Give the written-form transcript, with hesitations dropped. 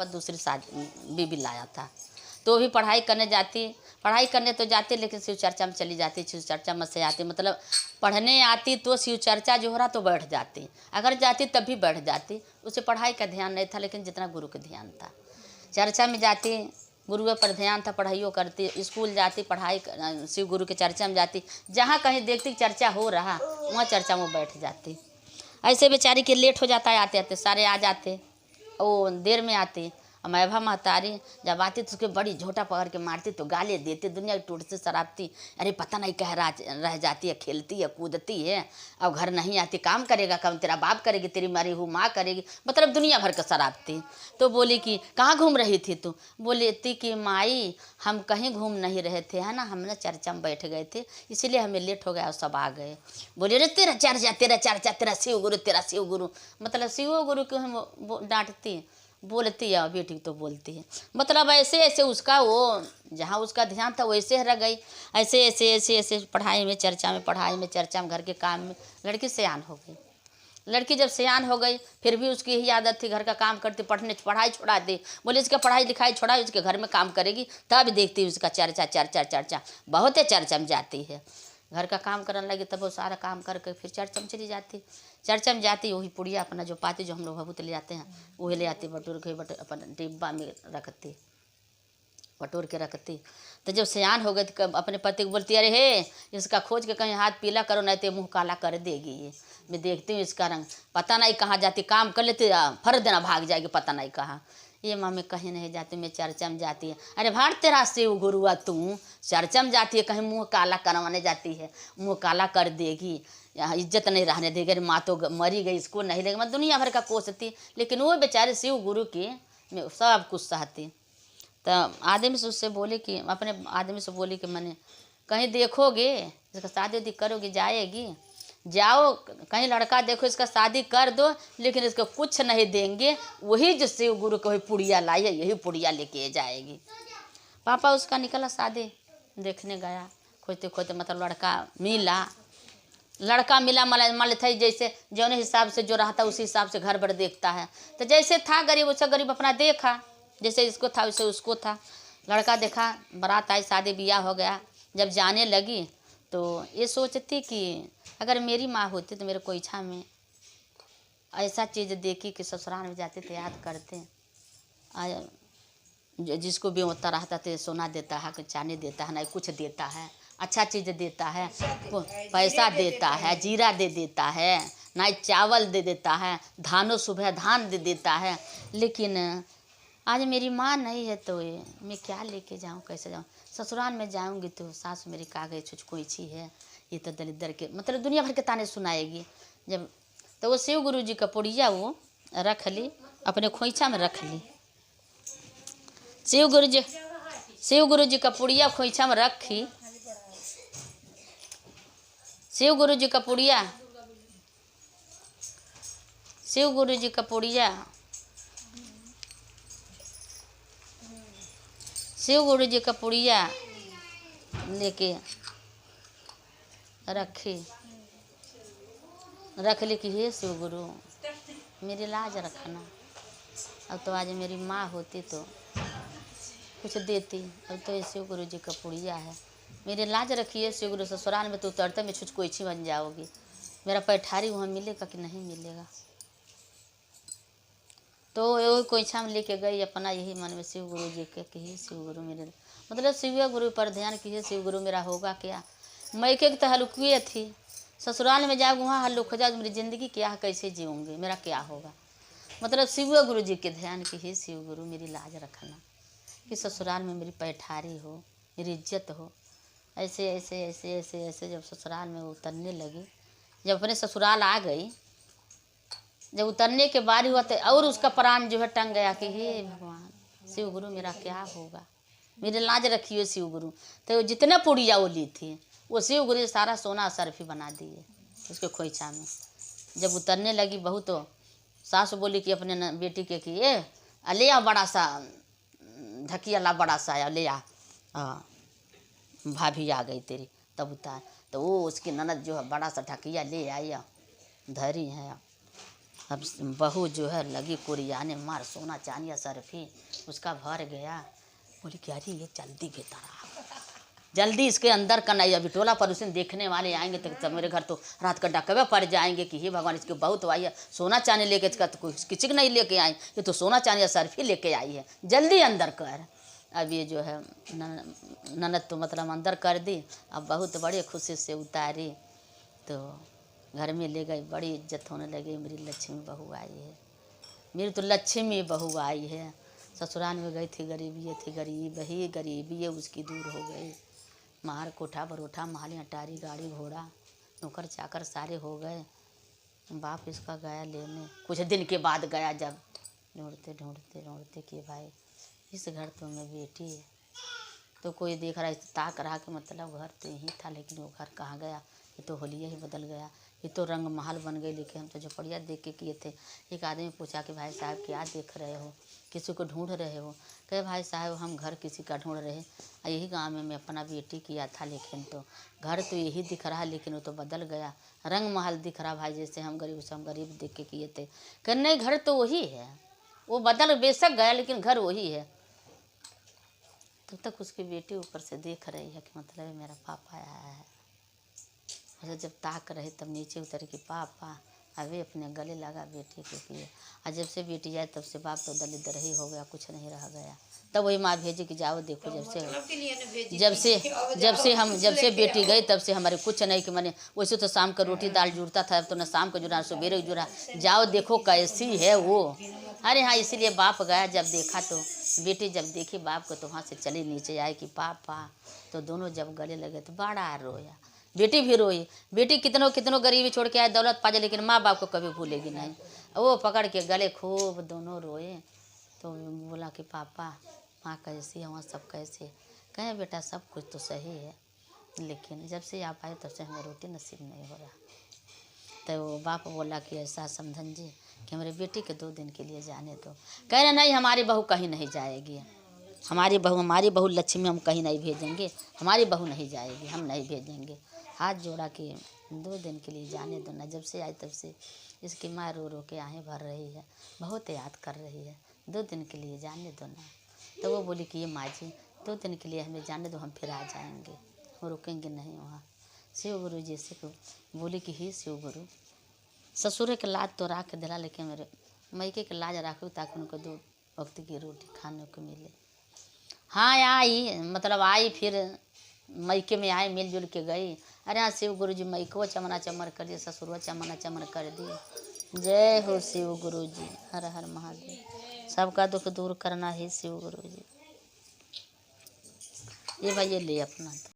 पापा दूसरी शादी बीबी लाया था। तो भी पढ़ाई करने जाती, पढ़ाई करने तो जाती लेकिन शिव चर्चा में चली जाती, शिव चर्चा में से आती, मतलब पढ़ने आती तो शिव चर्चा जो हो रहा तो बैठ जाती, अगर जाती तब भी बैठ जाती। उसे पढ़ाई का ध्यान नहीं था लेकिन जितना गुरु का ध्यान था। चर्चा में जाती, गुरुओं पर ध्यान था, पढ़ाइयों करती, स्कूल जाती, पढ़ाई शिव गुरु के चर्चा में जाती, जहाँ कहीं देखती चर्चा हो रहा वहाँ चर्चा में बैठ जाती। ऐसे बेचारी के लेट हो जाता है, आते आते सारे आ जाते, वो देर में आती। और मैभा महतारी जब आती तो उसके बड़ी झोटा पकड़ के मारती तो गाली देती, दुनिया की टूट से शराबती, अरे पता नहीं कह रह जाती है, खेलती है कूदती है, अब घर नहीं आती, काम करेगा काम तेरा बाप करेगी, तेरी मरी हुई माँ करेगी, मतलब दुनिया भर का शराबती। तो बोली कि कहाँ घूम रही थी तू? बोली कि माई हम कहीं घूम नहीं रहे थे, है ना, हमने चर्चा में बैठ गए थे इसीलिए हमें लेट हो गया और सब आ गए। बोली अरे तेरा चर्चा तेरा शिव गुरु, तेरा शिव गुरु, मतलब शिव गुरु को हम डांटती, बोलती है बेटी तो बोलती है, मतलब ऐसे ऐसे उसका वो जहाँ उसका ध्यान था वैसे रह गई। ऐसे ऐसे ऐसे ऐसे पढ़ाई में चर्चा में, पढ़ाई में चर्चा में, घर के काम में लड़की सयान हो गई। लड़की जब सयान हो गई फिर भी उसकी यही आदत थी, घर का काम करती, पढ़ाई छोड़ा दी। बोले इसका पढ़ाई लिखाई छोड़ा, इसके घर में काम करेगी तब देखती उसका चर्चा चर्चा चर्चा, बहुत है चर्चा में जाती है। घर का काम करने लगी तब वो सारा काम करके फिर चर्चा में चली जाती। चर्चा में जाती वही पुड़िया अपना जो पाती जो हम लोग भभूत ले आते हैं वही ले आती, बटोर के अपन डिब्बा में रखती, बटोर के रखती। तो जब सयान हो गई तो अपने पति को बोलती अरे हे इसका खोज के कहीं हाथ पीला करो नहीं तो मुँह काला कर देगी ये, मैं देखती हूँ इसका रंग, पता नहीं कहाँ जाती, काम कर लेती फर देना भाग जाएगी पता नहीं कहाँ। ये माँ मैं कहीं नहीं जाती, मैं चर्चा में जाती है। अरे भाट तेरा शिव गुरुआ तू चर्चा में जाती है, कहीं मुँह काला करवाने जाती है, मुँह काला कर देगी, यहाँ इज्जत नहीं रहने देगी, माँ तो मरी गई इसको नहीं लेगी, मैं दुनिया भर का कोसती, लेकिन वो बेचारे शिव गुरु की मैं सब कुछ सहती। तो आदमी से उससे बोले कि अपने आदमी से बोली कि मैंने कहीं देखोगे इसका शादी वादी करोगी जाएगी, जाओ कहीं लड़का देखो इसका शादी कर दो, लेकिन इसको कुछ नहीं देंगे, वही जो शिव गुरु को पुड़िया लाई है यही पुड़िया लेके जाएगी। पापा उसका निकला शादी देखने गया, खोजते खोजते मतलब लड़का मिला मान था जैसे जौने हिसाब से जो रहा था उसी हिसाब से घर भर देखता है। तो जैसे था गरीब वैसे गरीब अपना देखा, जैसे इसको था वैसे उसको था। लड़का देखा, बारात आई, शादी ब्याह हो गया। जब जाने लगी तो ये सोचती कि अगर मेरी माँ होती तो मेरे को इच्छा में ऐसा चीज़ देखी कि ससुराल में जाते थे याद करते, जिसको भी होता रहता तो सोना देता है, कुछ चांदी देता है, नहीं कुछ देता है, अच्छा चीज़ देता है, पैसा देता है, जीरा दे देता है, नहीं चावल दे देता है, धानों सुबह धान दे देता है। लेकिन आज मेरी माँ नहीं है तो ये मैं क्या लेके जाऊँ, कैसे जाऊँ? ससुराल में जाऊँगी तो सास मेरी कागज छुचकोइची है, ये तो दलिद्र के मतलब दुनिया भर के ताने सुनाएगी। जब तो वो शिव गुरु जी का पुड़िया वो रख ली, अपने खोइछा में रख ली। शिव गुरु जी का पुड़िया खोइछा में रखी। शिव गुरु जी का पुड़िया शिव गुरु जी का पुड़िया शिव गुरु जी का पुड़िया लेके रख ली कि हे शिव गुरु मेरी लाज रखना, अब तो आज मेरी माँ होती तो कुछ देती, अब तो ये शिव गुरु जी का पुड़िया है, मेरी लाज रखिए शिव गुरु, ससुराल में तो उतरते में छुचकोइची बन जाओगी, मेरा पैठारी वहाँ मिलेगा कि नहीं मिलेगा। तो वही कोइछा में लेके गई अपना, यही मन में शिव गुरु जी के कि शिव गुरु मेरे मतलब शिव गुरु पर ध्यान कीजिए, शिव गुरु मेरा होगा क्या। मैके तो हल्की थी, ससुराल में जाऊँ वहाँ हल्लुक हो जाए, मेरी ज़िंदगी क्या कैसे जीऊँगी, मेरा क्या होगा। मतलब शिव गुरु जी के ध्यान की हे शिव गुरु मेरी लाज रखना, कि ससुराल में मेरी पैठारी हो, मेरी इज्जत हो। ऐसे ऐसे ऐसे ऐसे ऐसे जब ससुराल में उतरने लगी, जब अपने ससुराल आ गई, जब उतरने के बारी हुआ तो और उसका प्राण जो है टंग गया कि हे भगवान शिव गुरु मेरा क्या होगा, मेरी लाज रखिए शिव गुरु। तो जितने पुड़िया वो ली थी वो शिव गुरु सारा सोना सरफी बना दिए उसके खोइछा में। जब उतरने लगी बहू तो सास बोली कि अपने बेटी के कि ये ले आ बड़ा सा ढकिया ला, बड़ा सा ले आ, भाभी आ गई तेरी, तब उतार। तो वो उसकी ननद जो है बड़ा सा ढकिया ले आई, धरी है, अब बहू जो है लगी कुरियाने, मार सोना चांदिया सरफी उसका भर गया। बोली कि अरे ये जल्दी भीतर आ, जल्दी इसके अंदर का नहीं, अभी टोला पड़ोसी देखने वाले आएंगे तो मेरे घर तो रात का डकवे पड़ जाएंगे कि हे भगवान इसकी बहुत आई है, सोना चांदी लेके इसका तो कुछ किचक नहीं लेके आई, ये तो सोना चांदी सरफी लेके आई है, जल्दी अंदर कर। अब ये जो है ननद तो मतलब अंदर कर दी। अब बहुत बड़े खुशी से उतारी तो घर में ले गई, बड़ी इज्जत होने लगी, मेरी लक्ष्मी बहू आई है, मेरी तो लक्ष्मी बहू आई है। ससुराल में गई थी, गरीबी थी, गरीबी उसकी दूर हो गई। मार कोठा बरोठा माली अटारी गाड़ी घोड़ा नौकर चाकर सारे हो गए। बाप इसका गया लेने, कुछ दिन के बाद गया, जब ढूंढते ढूंढते ढूंढते कि भाई इस घर तो में बेटी है, तो कोई देख रहा है ताक रहा कि मतलब घर तो यही था, लेकिन वो घर कहाँ गया, ये तो होलिया ही बदल गया, ये तो रंग महल बन गई, लेकिन हम तो झोपड़िया देख के किए थे। एक आदमी पूछा कि भाई साहब क्या देख रहे हो, किसी को ढूंढ रहे हो? कहे भाई साहब हम घर किसी का ढूंढ रहे, यही गांव में मैं अपना बेटी किया था, लेकिन तो घर तो यही दिख रहा है, लेकिन वो तो बदल गया, रंग महल दिख रहा भाई, जैसे हम गरीब देख के किए थे। कहे नहीं घर तो वही है, वो बदल बेशक गया लेकिन घर वही है। तब तक उसकी बेटी ऊपर से देख रही है कि मतलब मेरा पापा आया है। अच्छा जब ताक रहे तब नीचे उतर के पापा अभी अपने गले लगा बेटी के लिए। और जब से बेटी आए तब से बाप तो दलिद्र ही हो गया, कुछ नहीं रह गया। तब वही माँ भेजी कि जाओ देखो, जब से बेटी गई तब से हमारे कुछ नहीं कि मैंने वैसे तो शाम का रोटी दाल जुड़ता था, अब तो न शाम को जुड़ा सवेरे जुड़ा, जाओ देखो कैसी है वो। अरे हाँ, इसीलिए बाप गया। जब देखा तो बेटी जब देखी बाप को तो वहाँ से चली नीचे आए कि पापा, तो दोनों जब गले लगे तो बड़ा रोया, बेटी भी रोई। बेटी कितनों गरीबी छोड़ के आए, दौलत पा जाए, लेकिन माँ बाप को कभी भूलेगी नहीं। वो पकड़ के गले खूब दोनों रोए। तो बोला कि पापा माँ कैसी है, वहाँ सब कैसे? कहे बेटा सब कुछ तो सही है, लेकिन जब से आप आए तब से हमें रोटी नसीब नहीं हो रहा। तो वो बाप बोला कि ऐसा समझन जी कि हमारे बेटी के 2 दिन के लिए जाने दो। कह रहे नहीं हमारी बहू कहीं नहीं जाएगी, हमारी बहू लक्ष्मी हम कहीं नहीं भेजेंगे, हमारी बहू नहीं जाएगी, हम नहीं भेजेंगे। हाथ जोड़ा कि 2 दिन के लिए जाने दो ना। जब से आई तब से इसकी माँ रो रो के आहें भर रही है, बहुत याद कर रही है, 2 दिन के लिए जाने दो ना। तो वो बोली कि ये माँ जी 2 दिन के लिए हमें जाने दो, हम फिर आ जाएंगे, हम रुकेंगे नहीं वहाँ। शिव गुरु जी से बोली कि ही शिव गुरु, ससुर के लाज तो राख दिला, लेकिन मेरे मैके के लाज राखो ताकि उनको 2 वक्त की रोटी खाने को मिले। हाँ आई, मतलब आई, फिर मैके में आए, मिलजुल के गई। अरे हाँ शिव गुरु जी मैको चमना चमर कर दिए, ससुरो चमना चमर कर दिए। जय हो शिव गुरु जी, हर हर महादेव। सबका दुख दूर करना है शिव गुरु जी। ये भाई ये ले अपना।